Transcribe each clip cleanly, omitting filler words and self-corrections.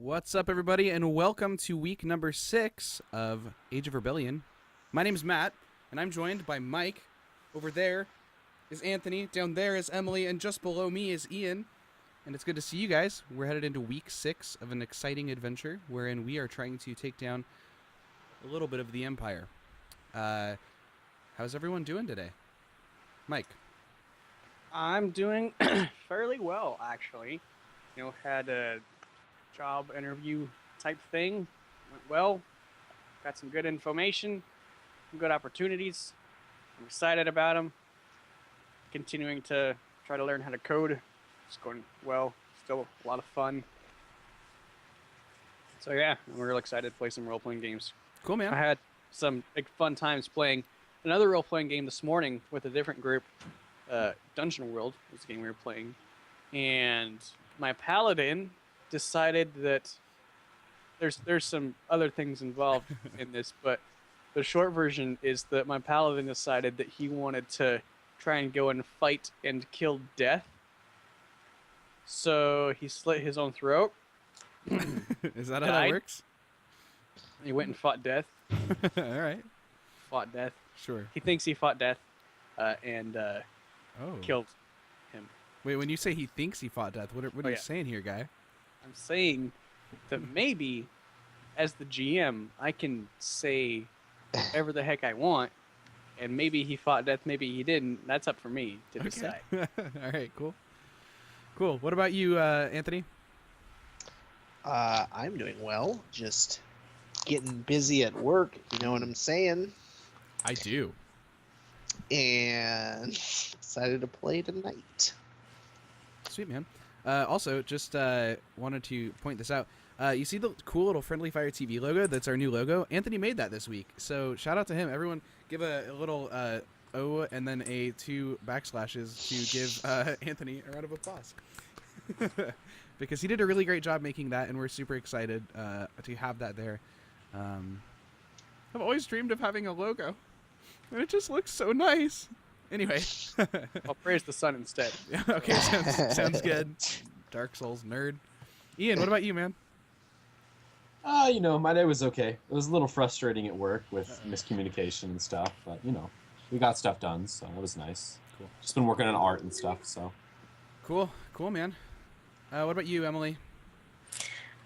What's up, everybody, and welcome to week number 6 of Age of Rebellion. My name is Matt, and I'm joined by Mike. Over there is Anthony, down there is Emily, and just below me is Ian. And it's good to see you guys. We're headed into week 6 of an exciting adventure, wherein we are trying to take down a little bit of the Empire. How's everyone doing today? Mike? I'm doing fairly well, actually. Had a job interview type thing. Went well. Got some good information, some good opportunities. I'm excited about them. Continuing to try to learn how to code. It's going well. Still a lot of fun. So yeah, I'm real excited to play some role-playing games. Cool, man. I had some fun times playing another role-playing game this morning with a different group. Dungeon World was the game we were playing. And my paladin decided that there's some other things involved in this, but the short version is that my paladin decided that he wanted to try and go and fight and kill death. So he slit his own throat. Is that how that works? He went and fought death. All right. Fought death. Sure. He thinks he fought death and killed him. Wait, when you say he thinks he fought death, what are you saying here, guy? I'm saying that maybe, as the GM, I can say whatever the heck I want, and maybe he fought death, maybe he didn't. That's up for me to decide. All right, cool. Cool. What about you, Anthony? I'm doing well. Just getting busy at work, you know what I'm saying? I do. And excited to play tonight. Sweet, man. Also, just wanted to point this out. You see the cool little FriendlyFireTV logo? That's our new logo. Anthony made that this week, so shout out to him. Everyone give a little O and then a 2 backslashes to give Anthony a round of applause. Because he did a really great job making that, and we're super excited to have that there. I've always dreamed of having a logo, and it just looks so nice. Anyway. I'll praise the sun instead. Okay, sounds good. Dark Souls nerd. Ian, what about you, man? My day was okay. It was a little frustrating at work with miscommunication and stuff, but, we got stuff done, so that was nice. Cool. Just been working on art and stuff, so. Cool, man. What about you, Emily?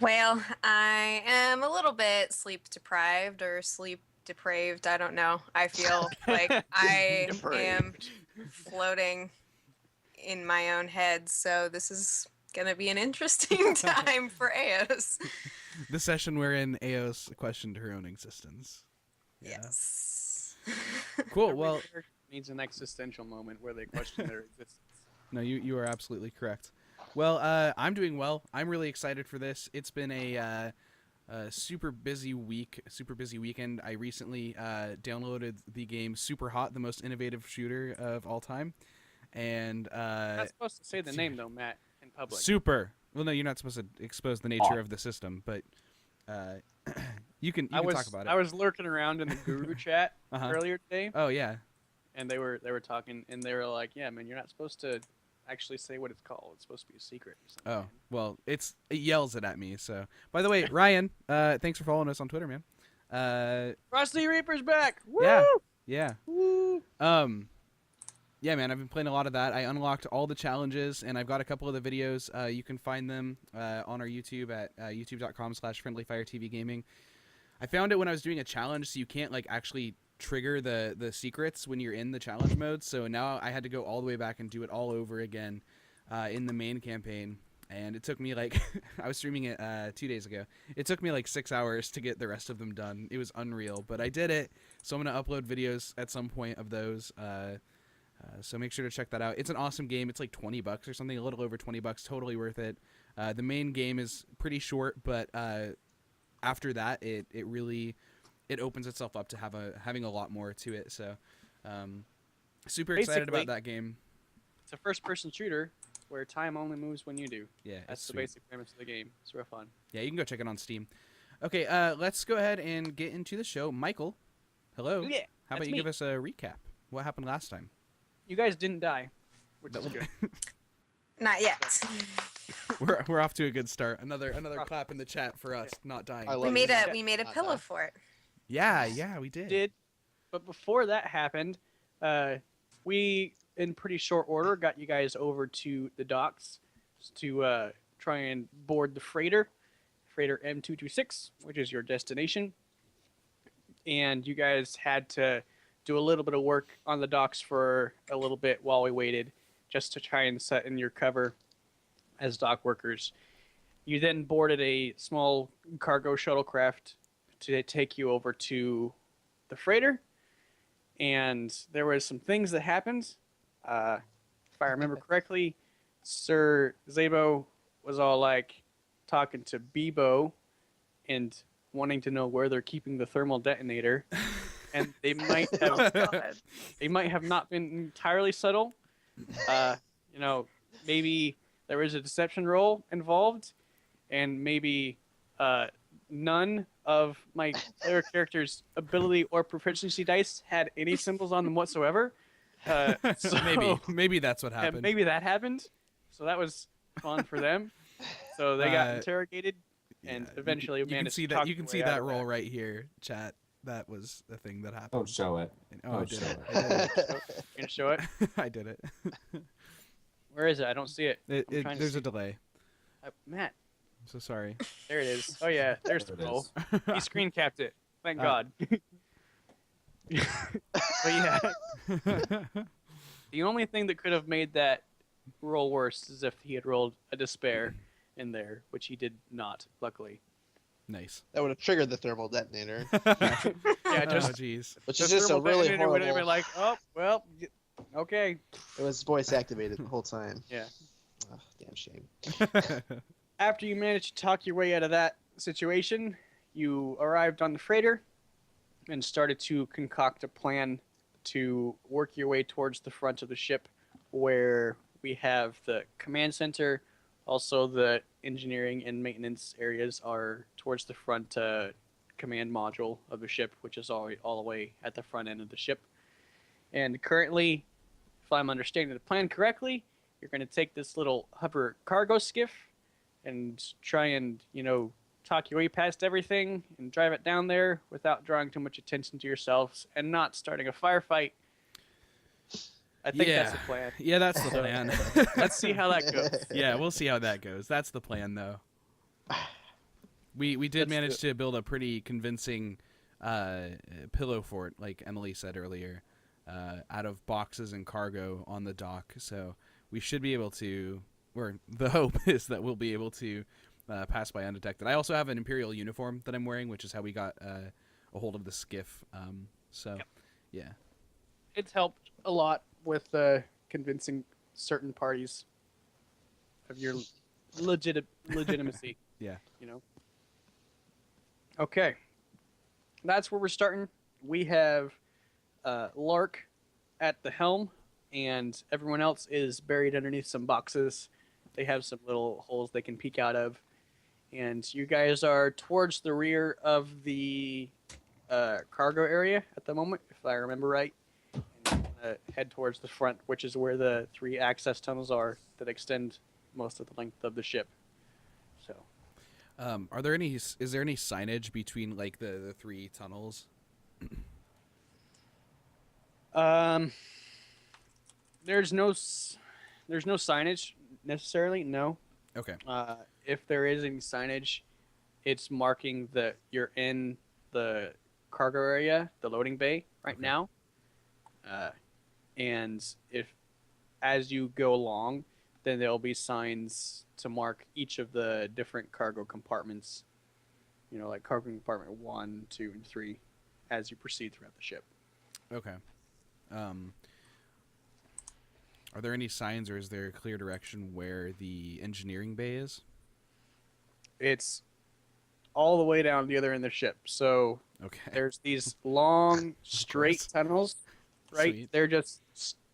Well, I am a little bit sleep deprived or sleep depraved. I don't know. I feel like I am floating in my own head, so this is gonna be an interesting time for Eos. The session wherein Eos questioned her own existence. Yeah. Yes. Cool. Well, needs an existential moment where they question their existence. No, you are absolutely correct. Well, I'm doing well. I'm really excited for this. It's been a super busy week, super busy weekend. I recently downloaded the game Super Hot, the most innovative shooter of all time. And You're not supposed to say the name though, Matt, in public. Super. Well, no, you're not supposed to expose the nature of the system, but you can talk about it. I was lurking around in the guru chat earlier today. Oh yeah. And they were talking, and they were like, "Yeah, man, you're not supposed to actually say what it's called. It's supposed to be a secret." Or something. Oh well, it yells it at me. So, by the way, Ryan, thanks for following us on Twitter, man. Frosty Reaper's back. Woo! Yeah. Woo! Yeah, man, I've been playing a lot of that. I unlocked all the challenges, and I've got a couple of the videos. You can find them on our YouTube at youtube.com/FriendlyFireTVGaming. I found it when I was doing a challenge, so you can't actually trigger the secrets when you're in the challenge mode. So now I had to go all the way back and do it all over again in the main campaign. And it took me I was streaming it 2 days ago. It took me 6 hours to get the rest of them done. It was unreal, but I did it. So I'm going to upload videos at some point of those. So make sure to check that out. It's an awesome game. It's $20 or something, a little over $20. Totally worth it. The main game is pretty short, but after that, it really opens itself up to having a lot more to it. So super excited about that game. It's a first-person shooter where time only moves when you do. Yeah, that's the basic premise of the game. It's real fun. Yeah, you can go check it on Steam. Okay, let's go ahead and get into the show. Michael, hello. Yeah, how about you give us a recap? What happened last time? You guys didn't die, which is good. Not yet. We're off to a good start. Another clap in the chat for us not dying. I We love made it. a Not pillow done. for it. Yeah, we did. But before that happened, we in pretty short order got you guys over to the docks to try and board the freighter M226, which is your destination. And you guys had to do a little bit of work on the docks for a little bit while we waited, just to try and set in your cover as dock workers. You then boarded a small cargo shuttlecraft to take you over to the freighter, and there was some things that happened. If I remember correctly, Sir Zabo was all like talking to Bebo and wanting to know where they're keeping the thermal detonator, and they might have God. not been entirely subtle. Maybe there was a deception roll involved, and maybe none of my player character's ability or proficiency dice had any symbols on them whatsoever. So, maybe that's what yeah, happened. maybe that happened. So that was fun for them. So they got interrogated, and Yeah, eventually you can managed see to that. talk You can their see way out that of roll right here, chat. That was the thing that happened. Don't show it. Oh, I Don't did show it. it. I did You gonna show it? it. I did it. Where is it? I don't see it. I'm trying to There's see. a delay. Matt, I'm so sorry. there it is. Oh yeah, there's the There it roll. is. He screen capped it. Thank God. But yeah, the only thing that could have made that roll worse is if he had rolled a despair in there, which he did not, luckily. Nice. That would have triggered the thermal detonator, Yeah, Oh, just jeez. which is the just a thermal really detonator would have been horrible. like, oh well, okay. It was voice activated the whole time. Yeah. Oh, damn shame. After you managed to talk your way out of that situation, you arrived on the freighter and started to concoct a plan to work your way towards the front of the ship, where we have the command center. Also, the engineering and maintenance areas are towards the front command module of the ship, which is all the way at the front end of the ship. And currently, if I'm understanding the plan correctly, you're going to take this little hover cargo skiff and try and, talk your way past everything and drive it down there without drawing too much attention to yourselves and not starting a firefight. I think that's the plan. Yeah, that's the plan. Let's see how that goes. Yeah, we'll see how that goes. That's the plan, though. We did Let's manage to build a pretty convincing pillow fort, like Emily said earlier, out of boxes and cargo on the dock. So we should be able to, or the hope is that we'll be able to pass by undetected. I also have an Imperial uniform that I'm wearing, which is how we got a hold of the skiff. Yep. Yeah. It's helped a lot with convincing certain parties of your legitimacy. Yeah. Okay. That's where we're starting. We have Lark at the helm, and everyone else is buried underneath some boxes. They have some little holes they can peek out of. And you guys are towards the rear of the cargo area at the moment, if I remember right. And head towards the front, which is where the 3 access tunnels are that extend most of the length of the ship. So, Is there any signage between like the 3 tunnels? there's no signage necessarily. No. Okay. If there is any signage, it's marking that you're in the cargo area, the loading bay right now. And if as you go along, then there'll be signs to mark each of the different cargo compartments, like cargo compartment 1, 2, and 3 as you proceed throughout the ship. Okay. Are there any signs, or is there a clear direction where the engineering bay is? It's all the way down the other end of the ship. So Okay. there's these long, straight tunnels, right? Sweet. They're just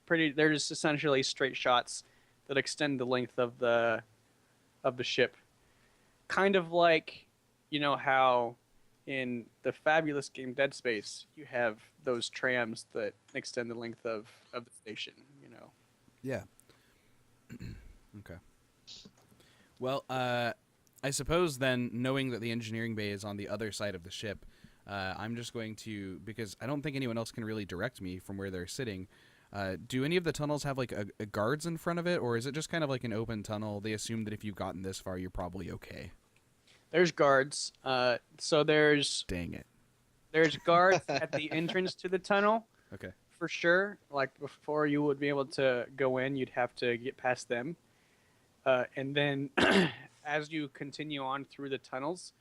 they're just essentially straight shots that extend the length of the ship. Kind of like, how in the fabulous game Dead Space, you have those trams that extend the length of the station, Yeah. Okay. Well, I suppose then, knowing that the engineering bay is on the other side of the ship, I'm just going to, because I don't think anyone else can really direct me from where they're sitting. Do any of the tunnels have like a guards in front of it, or is it just kind of like an open tunnel? They assume that if you've gotten this far, you're probably okay. There's guards. So there's Dang it. guards at the entrance to the tunnel. Okay. For sure. Like before you would be able to go in, you'd have to get past them. And then as you continue on through the tunnels,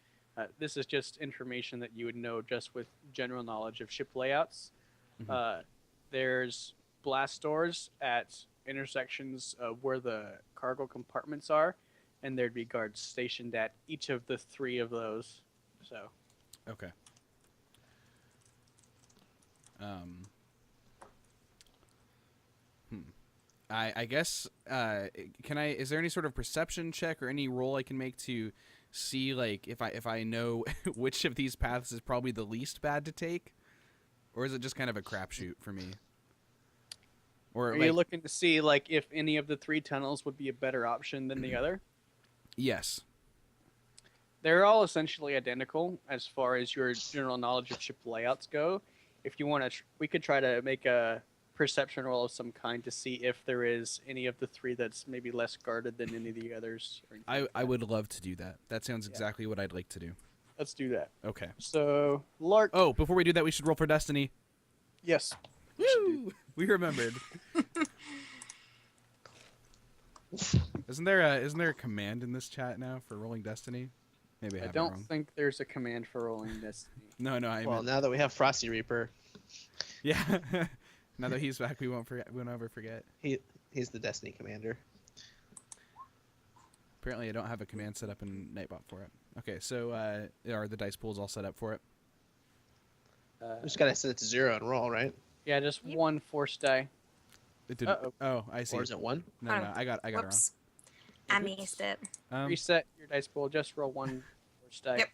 this is just information that you would know just with general knowledge of ship layouts. There's blast doors at intersections where the cargo compartments are, and there'd be guards stationed at each of the 3 of those. So. Okay. I guess can I? Is there any sort of perception check or any roll I can make to see like if I know which of these paths is probably the least bad to take, or is it just kind of a crapshoot for me? Or Are like, you looking to see like if any of the 3 tunnels would be a better option than the other? yes. They're all essentially identical as far as your general knowledge of ship layouts go. If you want to, we could try to make a perception roll of some kind to see if there is any of the 3 that's maybe less guarded than any of the others. Or anything like I that. would love to do that. That sounds exactly what I'd like to do. Let's do that. Okay. So, Lark. Oh, before we do that, we should roll for destiny. Yes. Woo! We remembered. Isn't there a command in this chat now for rolling destiny? Maybe I I have it don't wrong. think there's a command for rolling destiny. No, I Well, meant, now that we have Frosty Reaper, yeah. Now that he's back, we won't ever forget. he's the Destiny commander. Apparently, I don't have a command set up in Nightbot for it. Okay, so are the dice pools all set up for it? We just gotta set it to 0 and roll, right? Yeah, just 1 force die. It didn't. Uh-oh. Oh, I see. Or is it 1? No, I got it wrong. Whoops. I missed it. Reset your dice pool. Just roll 1 force die. Yep.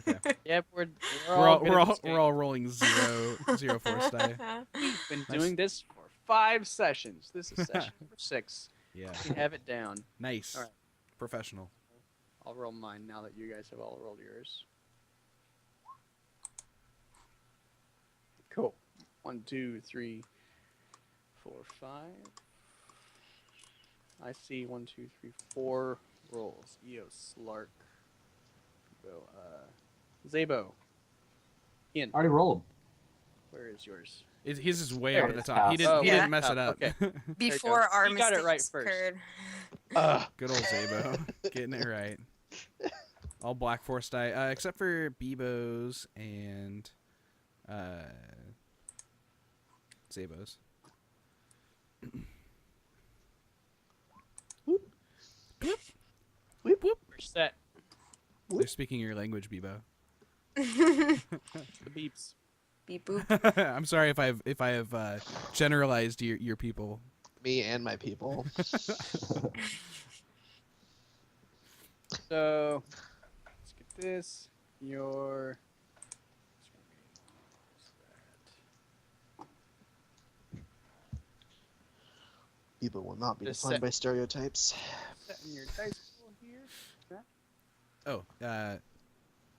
Okay. Yep, we're We're all rolling zero force die. been Nice. doing this for 5 sessions. This is session number 6. Yeah. We have it down. Nice. All right. Professional. I'll roll mine now that you guys have all rolled yours. Cool. 1, 2, 3, 4, 5. I see 1, 2, 3, 4 rolls. Eos, Lark, Zabo. Ian, Already rolled. where is yours? His is way There up it at the is. top. He didn't. Oh, he yeah. didn't mess it Oh, up. okay. Before our You got it mistakes right first. occurred. Good old Zabo, getting it right. All black force die, except for Bebo's and Zabo's. Whoop. We're set. They're speaking your language, Bebo. The beeps. Beep boop. I'm sorry if I have generalized your people. Me and my people. So, let's get this. Your. People will not be Just defined set- by stereotypes. Setting your dice pool here. Oh,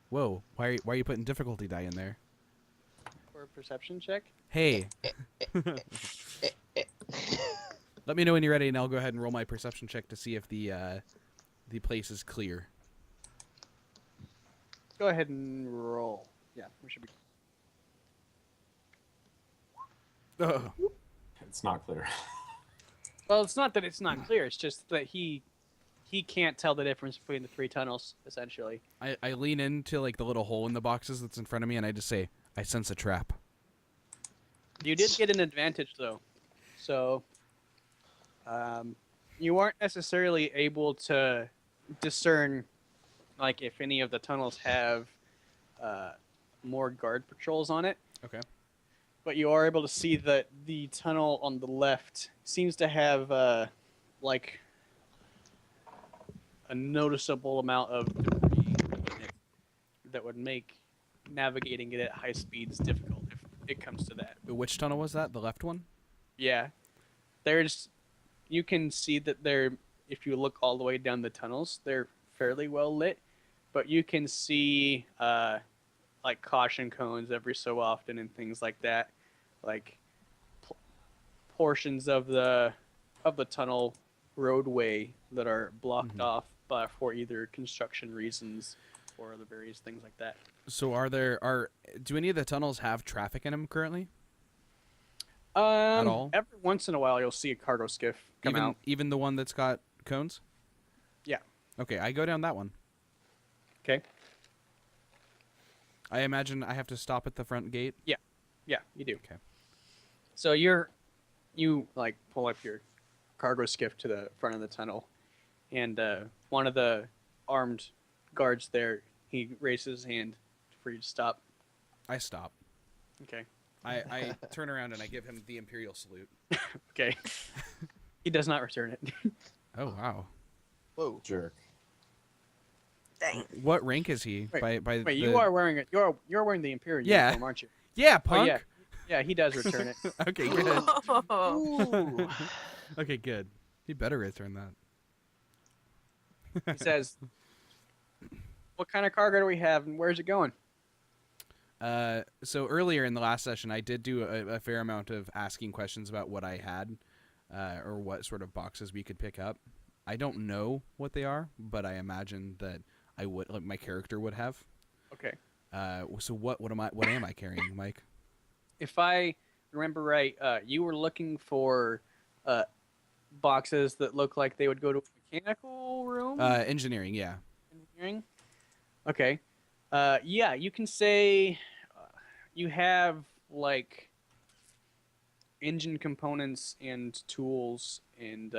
whoa! Why are you putting difficulty die in there? For a perception check. Hey. Let me know when you're ready, and I'll go ahead and roll my perception check to see if the place is clear. Go ahead and roll. Yeah, we should be. Oh. It's not clear. Well, it's not that it's not clear. It's just that he can't tell the difference between the 3 tunnels, essentially. I lean into like the little hole in the boxes that's in front of me, and I just say, "I sense a trap." You did get an advantage, though. So, you aren't necessarily able to discern, like, if any of the tunnels have more guard patrols on it. Okay. But you are able to see that the tunnel on the left seems to have, like, a noticeable amount of debris in it that would make navigating it at high speeds difficult if it comes to that. Which tunnel was that? The left one? Yeah. You can see that there if you look all the way down the tunnels, they're fairly well lit, but you can see like caution cones every so often and things like that, like portions of the tunnel roadway that are blocked off for either construction reasons or other various things like that. So do any of the tunnels have traffic in them currently? All? Every once in a while, you'll see a cargo skiff come out. Even the one that's got cones? Yeah. Okay, I go down that one. Okay. I imagine I have to stop at the front gate. Yeah, you do. Okay. So you like pull up your cargo skiff to the front of the tunnel, and one of the armed guards there, he raises his hand for you to stop. I stop. Okay. I turn around and I give him the Imperial salute. Okay. He does not return it. Oh wow. Whoa. Jerk. Dang. What rank is he? Wait, by Wait, you are wearing it. You're wearing the Imperial Yeah. uniform, aren't you? Yeah, Oh, punk. yeah, he does return it. Okay, good. Ooh. Okay, good. He better return that. He says, "What kind of cargo do we have, and where's it going?" So earlier in the last session, I did do a fair amount of asking questions about what I had, or what sort of boxes we could pick up. I don't know what they are, but I imagine that I would, like, my character would have. Okay. So what am I carrying, Mike? If I remember right, you were looking for boxes that look like they would go to a mechanical room. Engineering, yeah. Engineering. Okay. Yeah, you can say you have like engine components and tools and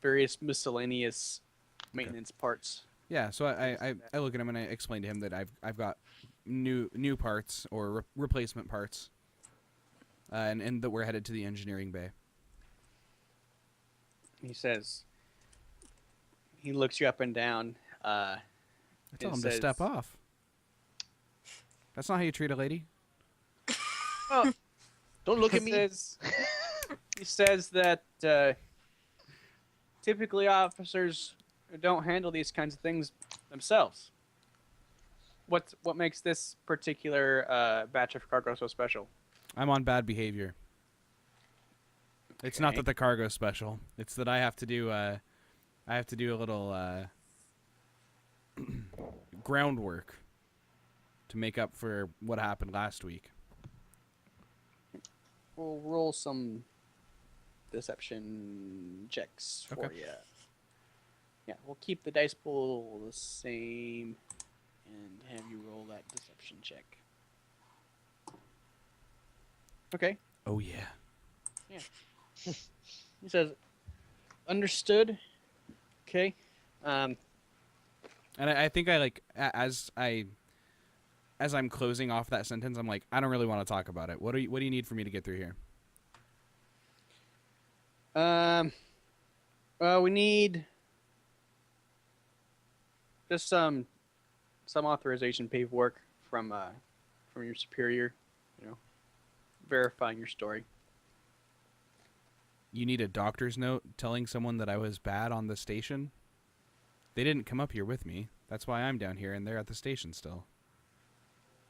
various miscellaneous maintenance parts. Yeah, so I look at him and I explain to him that I've got new parts or replacement parts, and that we're headed to the engineering bay. He says, he looks you up and down. I tell him to step off. That's not how you treat a lady. Oh, Don't look at me. He says that typically officers don't handle these kinds of things themselves. What makes this particular batch of cargo so special? I'm on bad behavior. It's not that the cargo's special. It's that I have to do a little groundwork to make up for what happened last week. We'll roll some deception checks for Okay. you. Yeah, we'll keep the dice pool the same and have you roll that deception check. Okay. Oh yeah. He says, understood. Okay. And I think I like as I'm closing off that sentence, I'm like, I don't really want to talk about it. What do you need for me to get through here? Well, we need just some authorization paperwork from your superior, verifying your story. You need a doctor's note telling someone that I was bad on the station? They didn't come up here with me. That's why I'm down here and they're at the station still.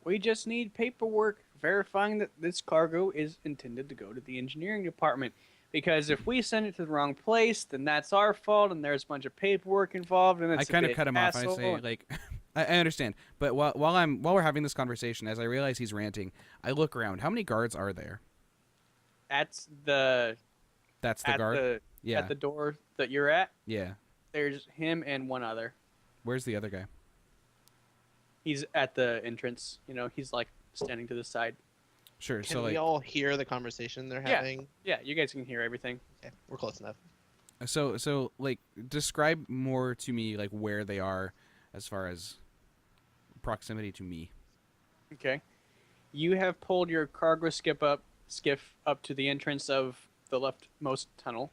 We just need paperwork verifying that this cargo is intended to go to the engineering department. Because if we send it to the wrong place, then that's our fault, and there's a bunch of paperwork involved, and it's I kind of cut him off. And I say, like, I understand, but while we're having this conversation, as I realize he's ranting, I look around. How many guards are there? That's the guard. Yeah. At the door that you're at, Yeah. there's him and one other. Where's the other guy? He's at the entrance. He's like standing to the side. Sure. Can so we like, all hear the conversation they're Yeah. having? Yeah, you guys can hear everything. Okay, we're close enough. so like, describe more to me like where they are, as far as proximity to me. Okay. You have pulled your cargo skiff up to the entrance of the leftmost tunnel,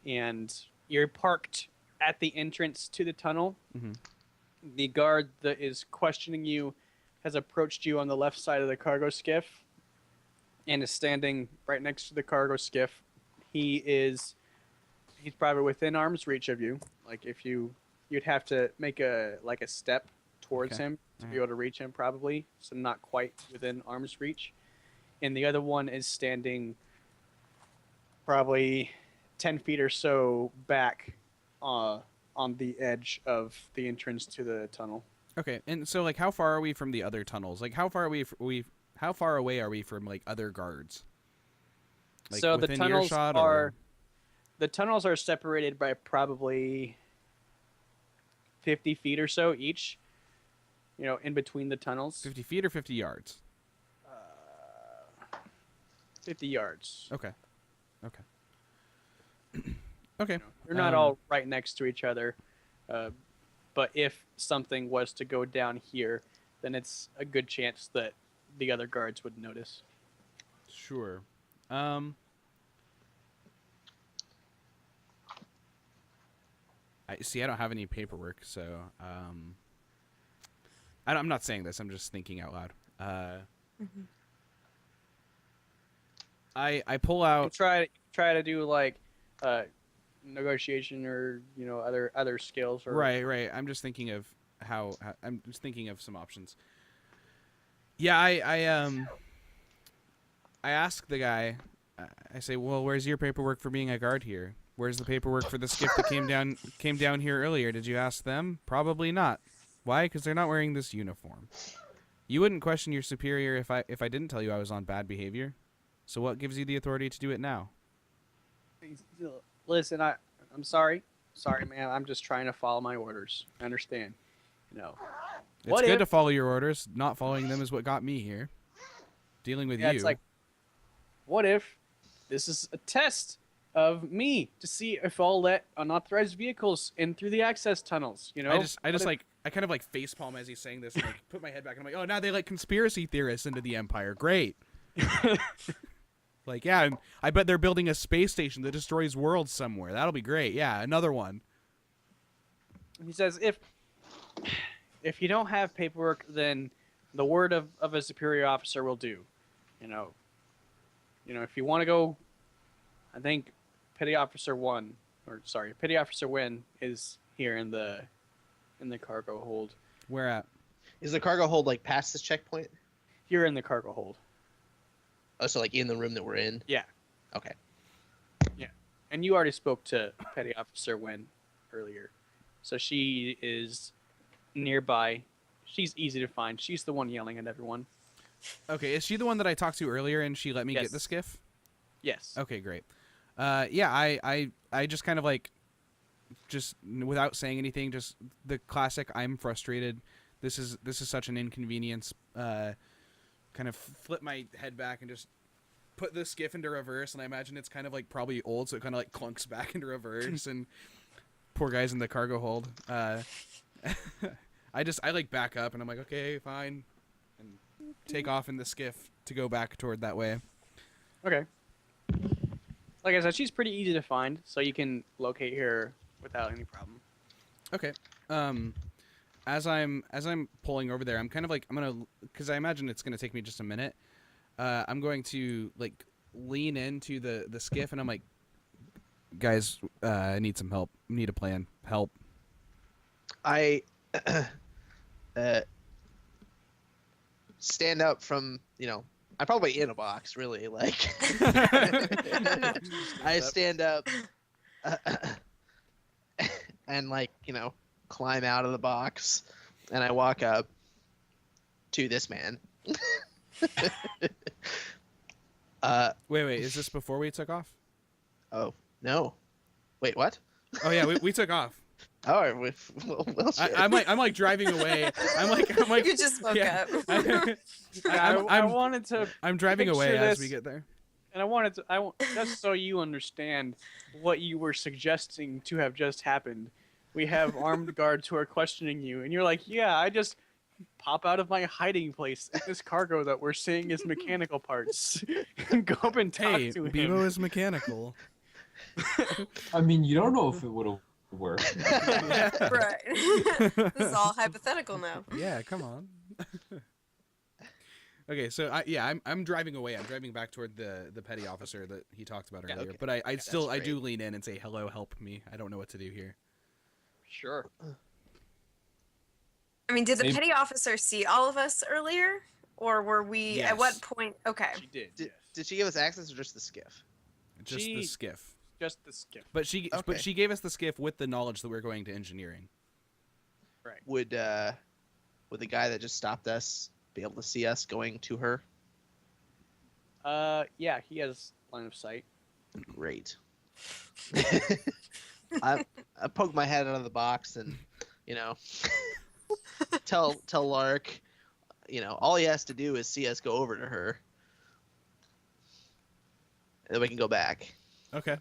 and you're parked at the entrance to the tunnel. Mm-hmm. The guard that is questioning you has approached you on the left side of the cargo skiff and is standing right next to the cargo skiff. He He's probably within arm's reach of you. Like if you'd have to make a step towards Okay. him to be Alright. able to reach him probably, so not quite within arm's reach. And the other one is standing probably 10 feet or so back on the edge of the entrance to the tunnel. Okay, and so like, how far are we from the other tunnels? Like, how far are how far away are we from like other guards? Like, So the within tunnels earshot, are or... the tunnels are separated by probably 50 feet or so each. You know, in between the tunnels. 50 feet or 50 yards? 50 yards. Okay. Okay. They're not all right next to each other. But if something was to go down here, then it's a good chance that the other guards would notice. Sure. I don't have any paperwork, so I'm not saying this. I'm just thinking out loud. I pull out. Try to do like negotiation or other skills. Or Right. I'm just thinking of how I'm just thinking of some options. Yeah, I ask the guy. I say, well, where's your paperwork for being a guard here? Where's the paperwork for the skiff that came down here earlier? Did you ask them? Probably not. Why? Because they're not wearing this uniform. You wouldn't question your superior if I didn't tell you I was on bad behavior. So what gives you the authority to do it now? Listen, I'm sorry, man. I'm just trying to follow my orders. I understand. It's good to follow your orders. Not following them is what got me here. Dealing with you. It's like, what if this is a test of me to see if I'll let unauthorized vehicles in through the access tunnels? I kind of like facepalm as he's saying this, and like put my head back, and I'm like, oh, now they like conspiracy theorists into the Empire. Great. Like, yeah, I bet they're building a space station that destroys worlds somewhere. That'll be great. Yeah, another one. He says, if you don't have paperwork, then the word of a superior officer will do. If you want to go, I think Petty Officer Win is here in the cargo hold. Where at? Is the cargo hold like past this checkpoint? Here in the cargo hold. Oh, so like in the room that we're in? Yeah. Okay. Yeah. And you already spoke to Petty Officer Win earlier. So she is nearby. She's easy to find. She's the one yelling at everyone. Okay, is she the one that I talked to earlier and she let me get the skiff? Yes. Okay, great. Yeah, I just kind of like, just without saying anything, just the classic, I'm frustrated. This is such an inconvenience. Kind of flip my head back and just put the skiff into reverse, and I imagine it's kind of like probably old, so it kind of like clunks back into reverse, and poor guy's in the cargo hold. I like back up, and I'm like, okay, fine, and take off in the skiff to go back toward that way. Okay. Like I said, she's pretty easy to find, so you can locate her without any problem. Okay. As I'm pulling over there, I'm gonna, because I imagine it's gonna take me just a minute. I'm going to like lean into the skiff, and I'm like, guys, I need some help. Need a plan. Help. I stand up from, I'm probably in a box, really. Like, I stand up and like, climb out of the box, and I walk up to this man. Wait, is this before we took off? Oh, no. Wait, what? Oh yeah, we took off. Oh, well, shit. I'm like driving away. I'm like You just woke up. I wanted to. I'm driving away picture as this. we get there. And I wanted to, just so you understand what you were suggesting to have just happened. We have armed guards who are questioning you, and you're like, yeah, I just pop out of my hiding place in this cargo that we're saying is mechanical parts and go up and talk Hey, to him. Bevo is mechanical. I mean, you don't know if it would have worked. Right. This is all hypothetical now. Yeah, come on. Okay, so I'm driving away. I'm driving back toward the petty officer that he talked about Yeah, earlier. okay. But I That's do great. lean in and say, "Hello, help me. I don't know what to do here." Sure. I mean, did the Same- petty officer see all of us earlier, or were we at what Yes. point? Okay. She did. Did, yes. did she give us access or just the skiff? Just the She- skiff. Just the skiff. But she Okay. gave us the skiff with the knowledge that we're going to engineering. Right. Would the guy that just stopped us be able to see us going to her? Yeah, he has line of sight. Great. I poke my head out of the box and, tell Lark, all he has to do is see us go over to her. And then we can go back. Okay.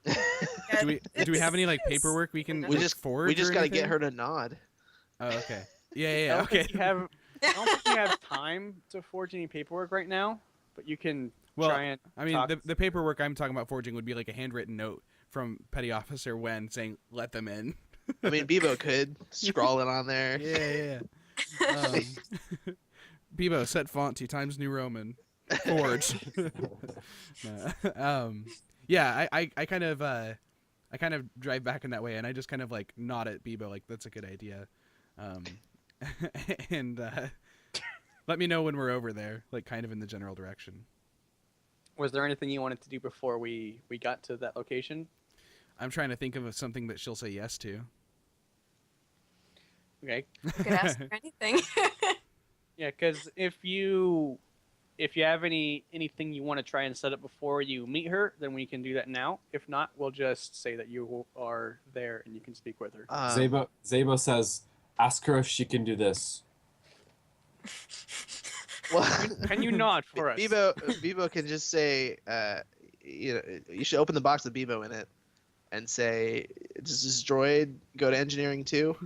Do we have any like paperwork we can We like, just forge? we just or gotta get anything? her to nod. Oh, okay. Yeah, I yeah, don't okay. think I don't think you have time to forge any paperwork right now, but you can Well, try and. I mean, talk- the paperwork I'm talking about forging would be like a handwritten note from Petty Officer Wen saying, "Let them in." I mean, Bebo could scrawl it on there. Yeah. Bebo, set font to Times New Roman. Forge. No. Yeah, I kind of drive back in that way, and I just kind of like nod at Bebo like that's a good idea, and let me know when we're over there, like kind of in the general direction. Was there anything you wanted to do before we got to that location? I'm trying to think of something that she'll say yes to. Okay. You could ask her anything. Yeah, because if you have anything you want to try and set up before you meet her, then we can do that now. If not, we'll just say that you are there and you can speak with her. Zabo says, ask her if she can do this. Well, Can you nod for us? Bebo can just say, you should open the box with Bebo in it, and say, "Does this droid go to engineering too?"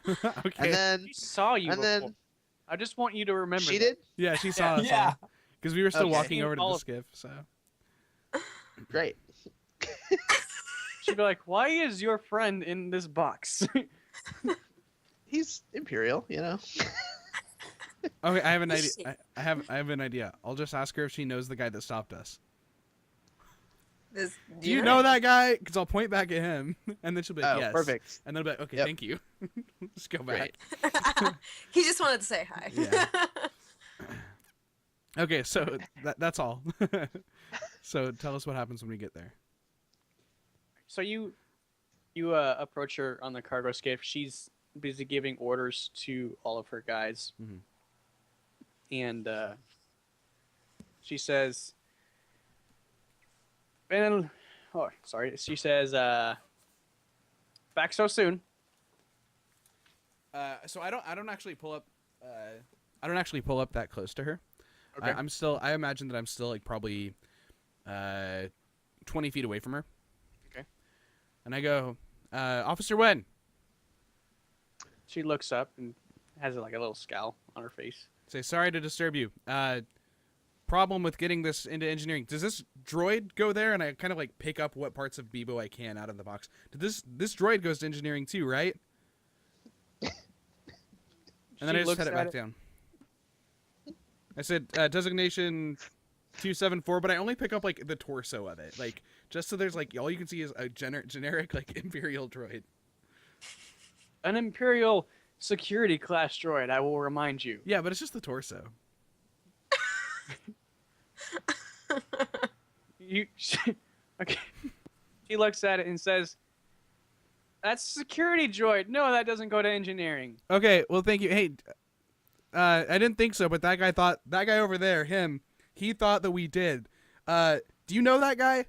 Okay. And then She saw you And before. then- I just want you to remember. she that. did. Yeah, she saw us Yeah. because we were still Okay. walking over to All the of- skiff. So Great. She'd be like, "Why is your friend in this box?" He's Imperial, okay, I have an idea. She- I have an idea. I'll just ask her if she knows the guy that stopped us. Do you know that guy? Because I'll point back at him, and then she'll be like, Oh, yes. perfect. And then I'll be like, okay, Yep. thank you. Just go back. Great. He just wanted to say hi. Yeah. Okay, so that's all. So tell us what happens when we get there. So you approach her on the cargo skiff. She's busy giving orders to all of her guys, Mhm. and she says, She says, "Back so soon." So I don't actually pull up. I don't actually pull up that close to her. Okay. I'm still. I imagine that I'm still like probably 20 feet away from her. Okay. And I go, Officer Wen. She looks up and has like a little scowl on her face. Say sorry to disturb you. Problem with getting this into engineering. Does this droid go there? And I kind of like pick up what parts of Bebo I can out of the box. This droid goes to engineering too, right? And then She I just looks head it at back down. I said designation 274, but I only pick up like the torso of it, like just so there's like all you can see is a generic like Imperial droid. An Imperial security class droid, I will remind you. Yeah, but it's just the torso. Okay. She looks at it and says, "That's a security droid. No, that doesn't go to engineering." Okay, well thank you. Hey, I didn't think so, but that guy over there, he thought that we did. Do you know that guy?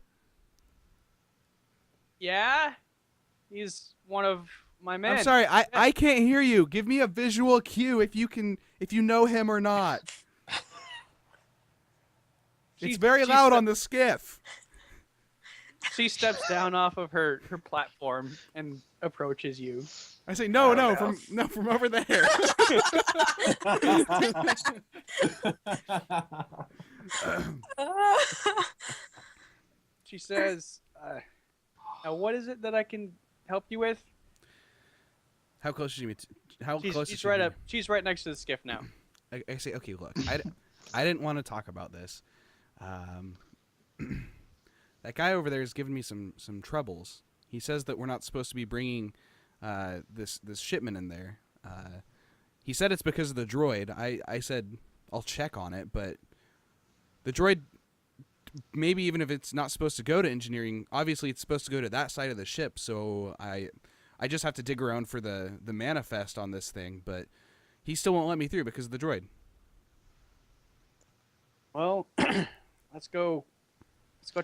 Yeah, he's one of my men. I'm sorry, I can't hear you. Give me a visual cue if you know him or not. It's very loud on the skiff. She steps down off of her platform and approaches you. I say no, from over there. She says, "Now, what is it that I can help you with?" How close is she? How She's, close is she's she? right to up. She's right next to the skiff now. me? I say, okay, look, I didn't want to talk about this. That guy over there is giving me some troubles. He says that we're not supposed to be bringing this shipment in there. He said it's because of the droid. I said I'll check on it, but the droid, maybe even if it's not supposed to go to engineering, obviously it's supposed to go to that side of the ship. So I just have to dig around for the manifest on this thing, but he still won't let me through because of the droid. Well, let's go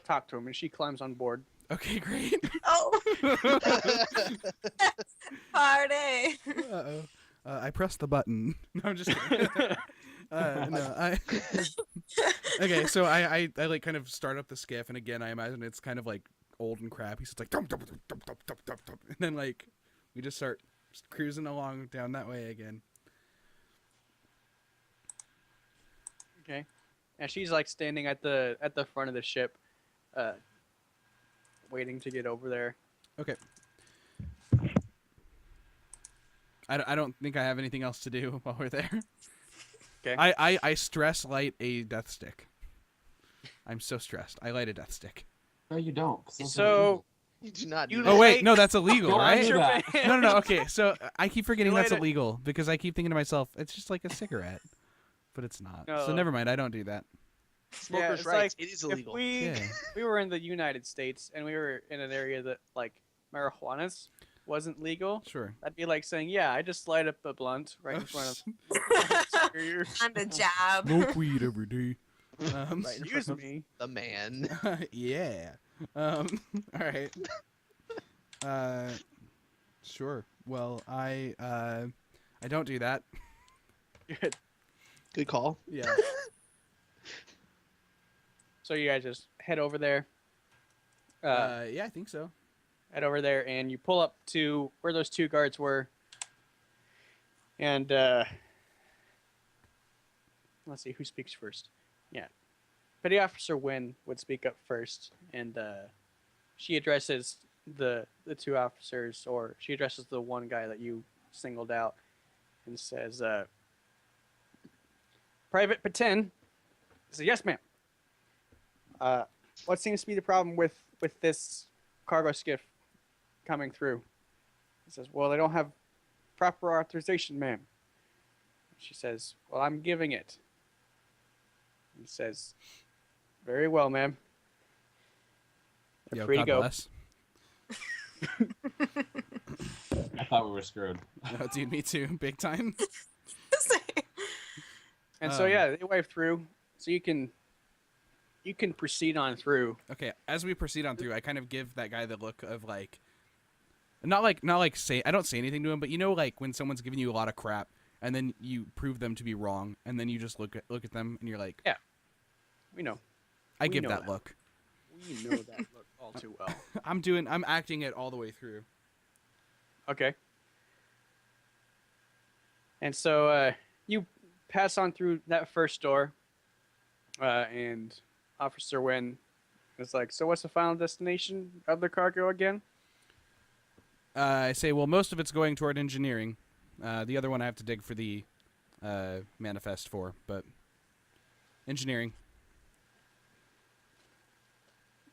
talk to him. And she climbs on board. Okay, great. Oh, party. Uh-oh. I pressed the button. No, I'm just kidding. No, okay, so I like kind of start up the skiff, and again, I imagine it's kind of like old and crappy, so it's like dum, dum, dum, dum, dum, dum, dum, dum. And then like we just start cruising along down that way again. Okay. And she's like standing at the front of the ship, waiting to get over there. Okay. I don't think I have anything else to do while we're there. Okay. I stress light a death stick. I'm so stressed. I light a death stick. No, you don't. 'cause those are So You do not. You Do Oh that. wait, no, that's illegal, Don't right? do that. No. Okay, so I keep forgetting You that's light it. illegal because I keep thinking to myself, it's just like a cigarette, but it's not. So No. never mind. I don't do that. Smokers' it's rights. like It is if illegal. we Yeah. we were in the United States and we were in an area that like marijuana wasn't legal, Sure. that'd be like saying, yeah, I just light up a blunt right in front of your On the job. Smoke weed every day. Right. excuse me. The man. Yeah. All right. Sure. Well, I don't do that. Good. Good call. Yeah. So you guys just head over there. Yeah, I think so. Head over there and you pull up to where those two guards were. And let's see who speaks first. Yeah. Petty Officer Wynn would speak up first, and she addresses the two officers, or she addresses the one guy that you singled out, and says, "Private Patin." Says, "Yes, ma'am. What seems to be the problem with this cargo skiff coming through?" He says, "Well, they don't have proper authorization, ma'am." She says, "Well, I'm giving it." He says, "Very well, ma'am. You're Yo, free God to go." bless. I thought we were screwed. No, dude, me too. Big time. And so yeah, they wave through, so you can proceed on through. Okay, as we proceed on through, I kind of give that guy the look of like, not like say, I don't say anything to him, but you know, like when someone's giving you a lot of crap, and then you prove them to be wrong, and then you just look at them, and you're like, Yeah. We know. I We give know that that. look. We know that look all too well. I'm acting it all the way through. Okay. And so you pass on through that first door, and Officer Wynn is like, "So what's the final destination of the cargo again?" I say, well, most of it's going toward engineering. The other one I have to dig for the manifest for, but engineering.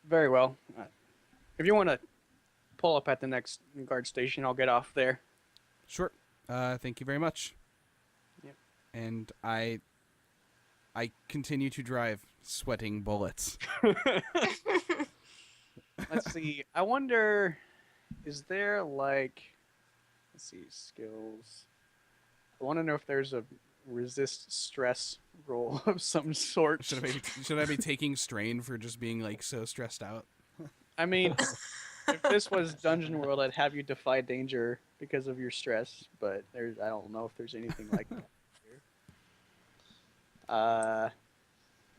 Very well. If you want to pull up at the next guard station, I'll get off there. Sure. Thank you very much. Yep. And I continue to drive, sweating bullets. Let's see. I wonder, is there like, let's see, skills. I want to know if there's a resist stress roll of some sort. Should I be taking strain for just being like so stressed out? I mean, if this was Dungeon World, I'd have you defy danger because of your stress, but I don't know if there's anything like that here.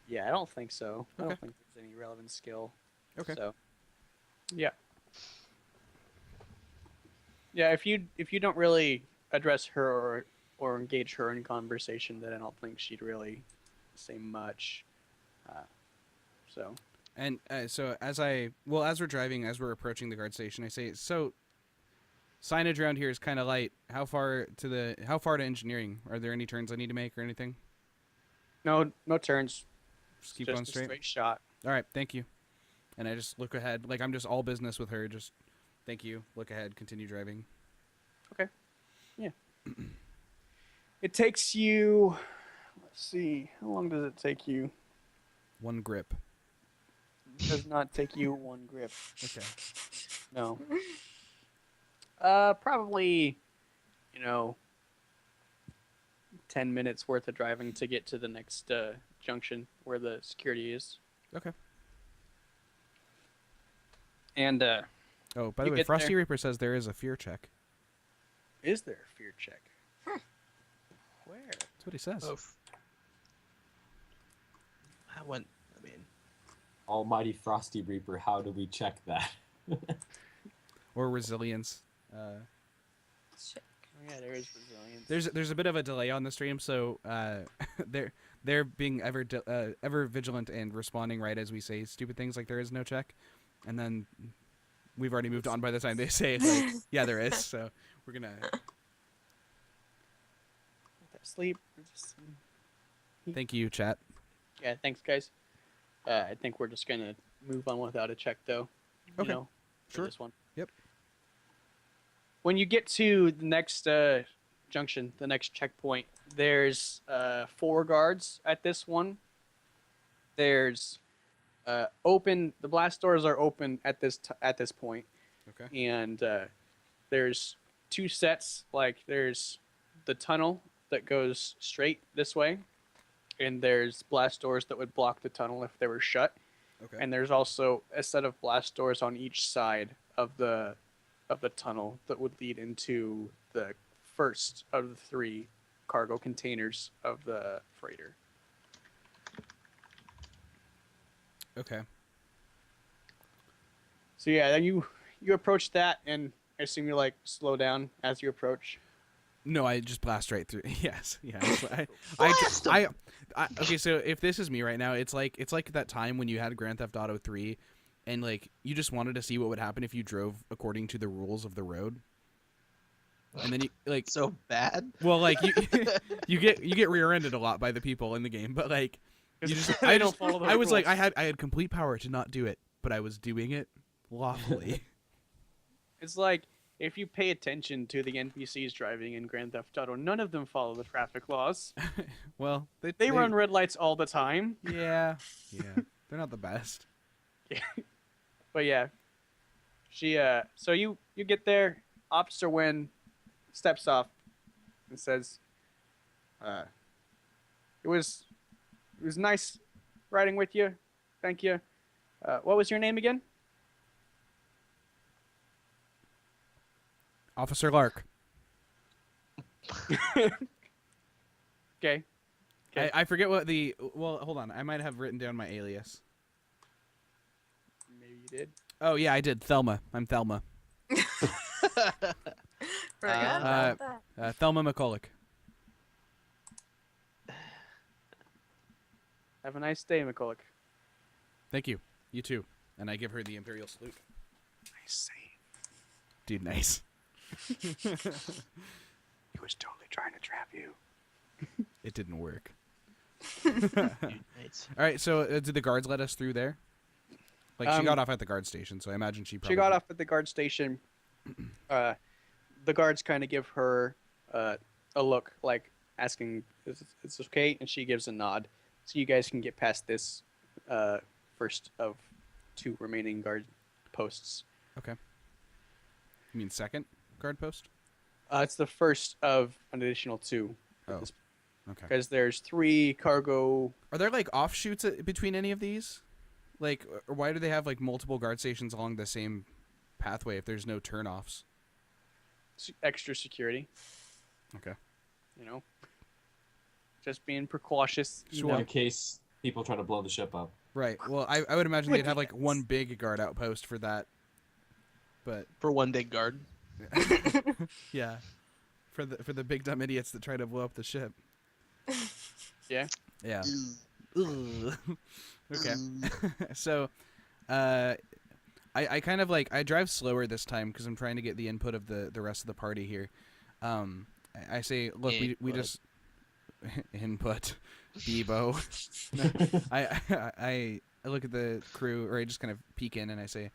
Yeah, I don't think so. I Okay. don't think there's any relevant skill. Okay. So, yeah. Yeah, if you don't really address her or engage her in conversation, then I don't think she'd really say much. So. And so as we're driving, as we're approaching the guard station, I say, so Signage around here is kind of light. How far to engineering? Are there any turns I need to make or anything? No turns. Just keep Just going a straight. straight shot. All right, thank you. And I just look ahead, like I'm just all business with her. Just thank you. Look ahead. Continue driving. It takes you. Let's see. How long does it take you? One grip. It does not take you one grip. Okay. No. Probably, 10 minutes worth of driving to get to the next junction where the security is. Okay. And Oh, by the You way, get Frosty there. Reaper says there is a fear check. is there a fear check? Where? That's what he says. Oof. I mean, Almighty Frosty Reaper, how do we check that? Or resilience. Shit. Oh, yeah, there is resilience. There's a bit of a delay on the stream, so they're being ever vigilant and responding right as we say stupid things like there is no check, and then we've already moved on by the time they say like yeah there is. So we're gonna Sleep. thank you chat. Yeah, thanks, guys. I think we're just gonna move on without a check, though. Okay. For Sure. This one. Yep. When you get to the next junction, the next checkpoint, there's 4 guards at this one. There's open. The blast doors are open at this point, Okay. and there's 2 sets. Like there's the tunnel that goes straight this way, and there's blast doors that would block the tunnel if they were shut. Okay. And there's also a set of blast doors on each side of the tunnel that would lead into the first of the 3 cargo containers of the freighter. Okay. So yeah, then you approach that, and I assume you like slow down as you approach. No, I just blast right through. Yes, yeah. Blast 'em! Okay, so if this is me right now, it's like that time when you had Grand Theft Auto 3, and like you just wanted to see what would happen if you drove according to the rules of the road, and then you like so bad. well like you you get rear-ended a lot by the people in the game, but like you just They don't follow the I was like rules. I had complete power to not do it, but I was doing it lawfully. It's like if you pay attention to the NPCs driving in Grand Theft Auto, none of them follow the traffic laws. Well, They run red lights all the time. Yeah, they're not the best. But yeah, she so you get there. Officer Wynn steps off and says, "It was nice riding with you. Thank you. What was your name again?" Officer Lark. Okay. Okay. I forget what the well. Hold on, I might have written down my alias. Maybe you did. Oh yeah, I did. Thelma. I'm Thelma. Forgot about that. Thelma McCulloch. Have a nice day, McCulloch. Thank you. You too. And I give her the Imperial salute. Nice save. Dude, nice. He was totally trying to trap you. It didn't work. Mates. All right, so did the guards let us through there? Like she Um, got off at the guard station, so I imagine she probably. She got off at the guard station. The guards kind of give her a look, like asking, "Is it's okay?" And she gives a nod. So you guys can get past this first of 2 remaining guard posts. Okay. You mean second guard post? It's the first of an additional 2. Oh. Okay. Because there's 3 cargo. Are there like offshoots between any of these? Like, or why do they have like multiple guard stations along the same pathway if there's no turnoffs? Extra security, Okay. just being precautious. In case people try to blow the ship up. Right. Well, I would imagine they'd have like one big guard outpost for that. But For one big guard. yeah, for the big dumb idiots that try to blow up the ship. Yeah. Yeah. Ugh. Okay. So, I I kind of like I drive slower this time because I'm trying to get the input of the rest of the party here. I say, look, we just input Bebo. I look at the crew, or I just kind of peek in and I say,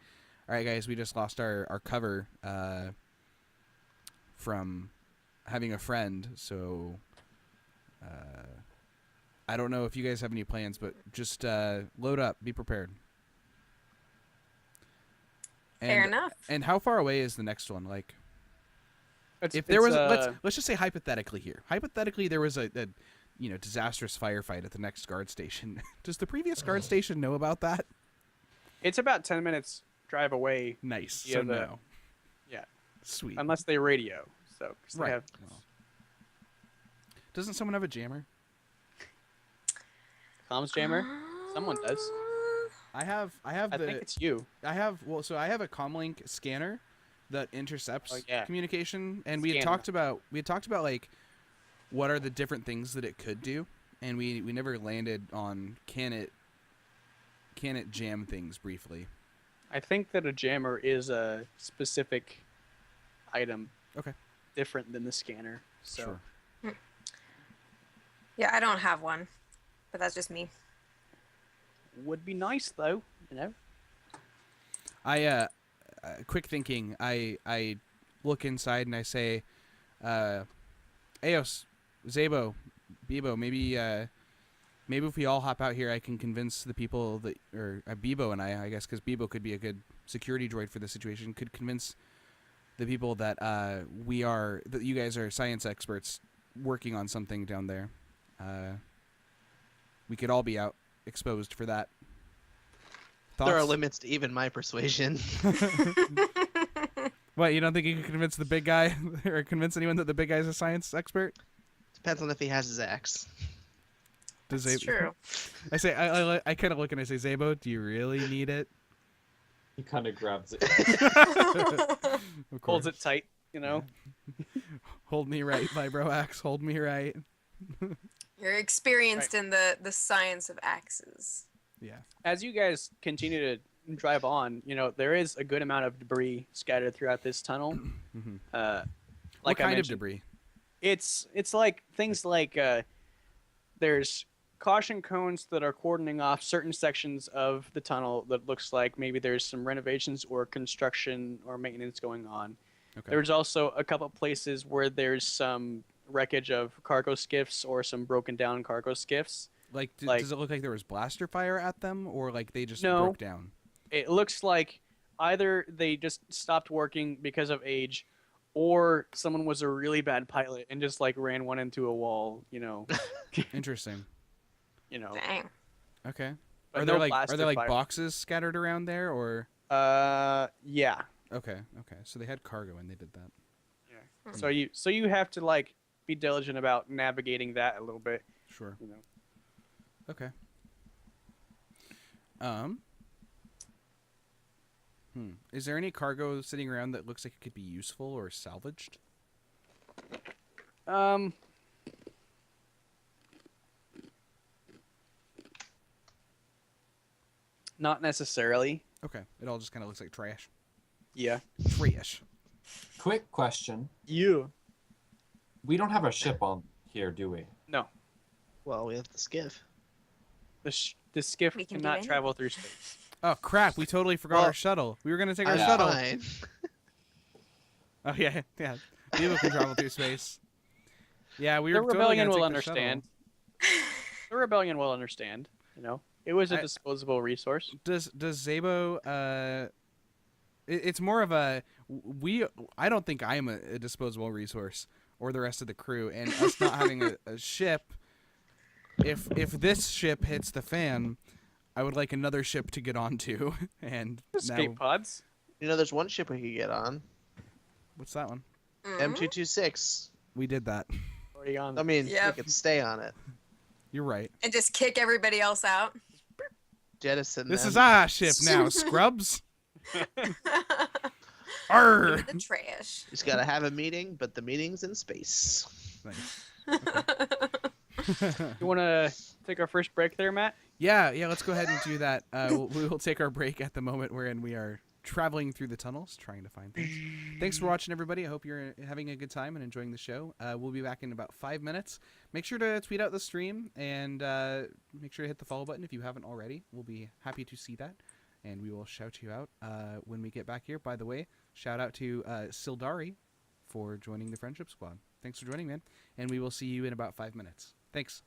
all right, guys, we just lost our cover from having a friend, so I don't know if you guys have any plans, but just load up, be prepared. Fair enough. And how far away is the next one? Like, It's, if there was, it's, let's just say hypothetically here. Hypothetically, there was a disastrous firefight at the next guard station. Does the previous guard station know about that? it's about 10 minutes drive away. Nice. Yeah, So no. Yeah. Sweet. Unless they radio. So 'cause they Right. have, Well, doesn't someone have a jammer? comms jammer. Someone does. I have I think it's you. I have a comlink scanner that intercepts Oh, yeah. communication, and we had Scanner. talked about like what are the different things that it could do, and we never landed on can it jam things briefly. I think that a jammer is a specific item. Okay. Different than the scanner. So Sure. Yeah, I don't have one, but that's just me. would be nice though, you know. I quick thinking. I look inside and I say, Eos, Zabo, Bebo, maybe if we all hop out here, I can convince the people that, or Bebo and I guess, because Bebo could be a good security droid for this situation, could convince the people that that you guys are science experts working on something down there. We could all be out exposed for that. There are Thoughts? limits to even my persuasion. What, you don't think you can convince the big guy or convince anyone that the big guy's a science expert? Depends on if he has his axe. Does That's true. I say I kind of look and I say, Zabo, do you really need it? He kind of grabs it. Of Holds course. it tight, you know. Hold me right, vibro axe. Hold me right. You're experienced in the science of axes. Yeah. As you guys continue to drive on, you know, there is a good amount of debris scattered throughout this tunnel. Mm-hmm. Like What I kind of mentioned, debris? it's like things like there's caution cones that are cordoning off certain sections of the tunnel that looks like maybe there's some renovations or construction or maintenance going on. Okay. There's also a couple places where there's some wreckage of cargo skiffs or some broken down cargo skiffs. Like, like- does it look like there was blaster fire at them, or like they just No. broke down? It looks like either they just stopped working because of age, or someone was a really bad pilot and just like ran one into a wall, you know. Interesting. You know. Dang. Okay. But Are no there like blaster fire. boxes scattered around there, or? Yeah. Okay. So they had cargo and they did that. So you have to like be diligent about navigating that a little bit, Sure. you know. Okay. Is there any cargo sitting around that looks like it could be useful or salvaged? Not necessarily. Okay. It all just kind of looks like trash. Yeah. Trash. Quick question. You. We don't have a ship on here, do we? No. Well, we have the skiff. The skiff We can do cannot anything. travel through space. Oh crap! We totally forgot Well, our shuttle. We were gonna take our I'm shuttle. fine. Oh yeah. People can travel through space. Yeah, we The were. rebellion totally will gonna take the understand. The rebellion will understand. You know, it was a I- disposable resource. shuttle. Does Zabo? It's more of a I don't think I am a disposable resource, or the rest of the crew, and us not having a ship. If this ship hits the fan, I would like another ship to get onto, and Escape now pods. You know, there's one ship we could get on. what's that one? Mhm. M226. We did that. Already on. I mean, Yep. we could stay on it. You're right. And just kick everybody else out. Jettison This them. is our ship now, Scrubs. Arr! Into the trash. Just gotta have a meeting, but the meeting's in space. Nice. You want to take our first break there, Matt? Yeah, let's go ahead and do that. We will take our break at the moment wherein we are traveling through the tunnels, trying to find things. Thanks for watching, everybody. I hope you're having a good time and enjoying the show. We'll be back in about 5 minutes. Make sure to tweet out the stream and make sure to hit the follow button if you haven't already. We'll be happy to see that, and we will shout you out when we get back here. By the way, shout out to Sildari for joining the Friendship Squad. Thanks for joining, man, and we will see you in about 5 minutes. Thanks.